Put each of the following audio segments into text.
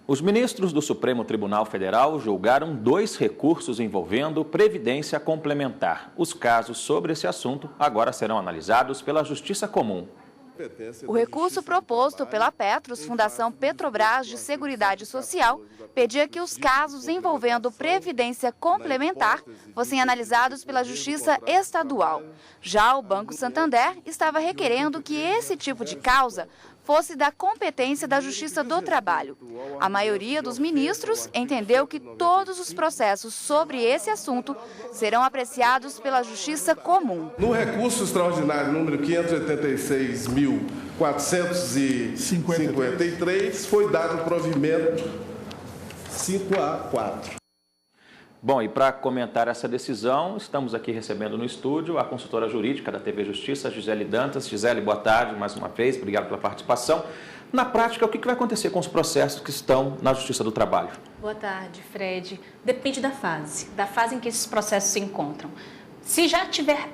Os ministros do Supremo Tribunal Federal julgaram 2 recursos envolvendo previdência complementar. Os casos sobre esse assunto agora serão analisados pela Justiça Comum. O recurso proposto pela Petros, Fundação Petrobras de Seguridade Social, pedia que os casos envolvendo previdência complementar fossem analisados pela Justiça Estadual. Já o Banco Santander estava requerendo que esse tipo de causa fosse da competência da Justiça do Trabalho. A maioria dos ministros entendeu que todos os processos sobre esse assunto serão apreciados pela Justiça Comum. No recurso extraordinário número 586.453, foi dado provimento 5A4. Bom, e para comentar essa decisão, estamos aqui recebendo no estúdio a consultora jurídica da TV Justiça, Gisele Dantas. Gisele, boa tarde mais uma vez, obrigado pela participação. Na prática, o que vai acontecer com os processos que estão na Justiça do Trabalho? Boa tarde, Fred. Depende da fase em que esses processos se encontram. Se já tiver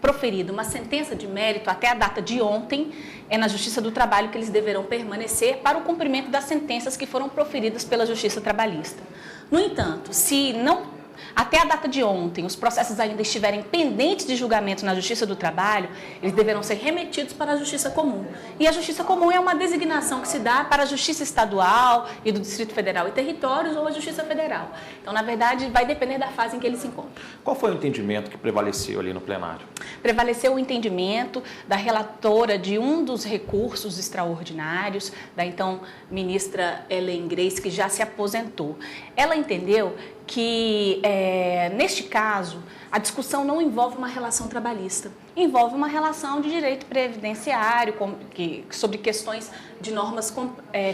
proferido uma sentença de mérito até a data de ontem, é na Justiça do Trabalho que eles deverão permanecer para o cumprimento das sentenças que foram proferidas pela Justiça Trabalhista. No entanto, se não até a data de ontem os processos ainda estiverem pendentes de julgamento na Justiça do Trabalho, eles deverão ser remetidos para a Justiça Comum. E a Justiça Comum é uma designação que se dá para a Justiça Estadual e do Distrito Federal e Territórios ou a Justiça Federal. Então, na verdade, vai depender da fase em que eles se encontram. Qual foi o entendimento que prevaleceu ali no plenário? Prevaleceu o entendimento da relatora de um dos recursos extraordinários, da então ministra Ellen Grace, que já se aposentou. Ela entendeu que, neste caso, a discussão não envolve uma relação trabalhista, envolve uma relação de direito previdenciário, sobre questões de normas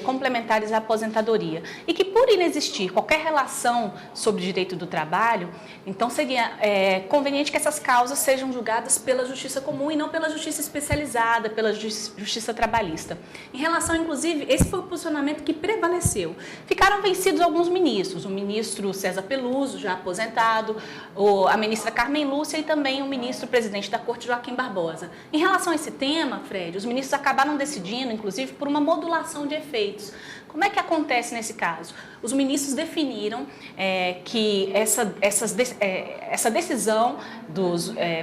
complementares à aposentadoria. E que, por inexistir qualquer relação sobre direito do trabalho, então seria conveniente que essas causas sejam julgadas pela Justiça Comum e não pela Justiça Especializada, pela Justiça Trabalhista. Em relação, inclusive, esse foi o posicionamento que prevaleceu. Ficaram vencidos alguns ministros, o ministro César Peluso, já aposentado, a ministra Carmen Lúcia e também o ministro presidente da Corte, Joaquim Barbosa. Em relação a esse tema, Fred, os ministros acabaram decidindo, inclusive, por uma modulação de efeitos. Como é que acontece nesse caso? Os ministros definiram que essa decisão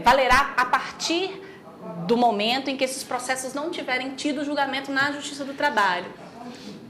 valerá a partir do momento em que esses processos não tiverem tido julgamento na Justiça do Trabalho.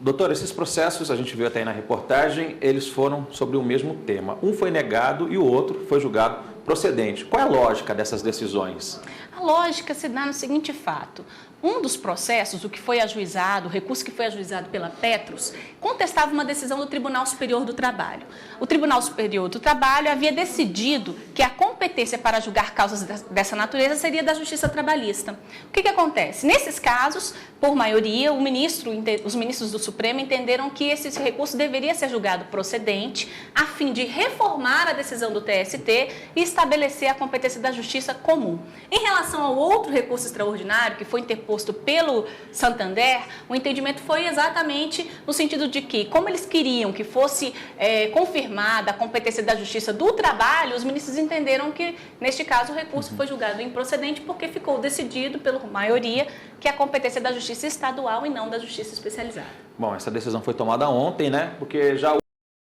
Doutor, esses processos, a gente viu até aí na reportagem, eles foram sobre o mesmo tema. Um foi negado e o outro foi julgado procedente. Qual é a lógica dessas decisões? A lógica se dá no seguinte fato. Um dos processos, o que foi ajuizado, o recurso que foi ajuizado pela Petros, contestava uma decisão do Tribunal Superior do Trabalho. O Tribunal Superior do Trabalho havia decidido que a competência para julgar causas dessa natureza seria da Justiça Trabalhista. O que acontece? Nesses casos, por maioria, os ministros do Supremo entenderam que esse recurso deveria ser julgado procedente, a fim de reformar a decisão do TST e estabelecer a competência da Justiça Comum. Em relação ao outro recurso extraordinário, que foi interposto pelo Santander, o entendimento foi exatamente no sentido de que, como eles queriam que fosse confirmada a competência da Justiça do Trabalho, os ministros entenderam que, neste caso, o recurso foi julgado improcedente porque ficou decidido, pela maioria, que a competência é da Justiça Estadual e não da Justiça Especializada. Bom, essa decisão foi tomada ontem, né? Porque já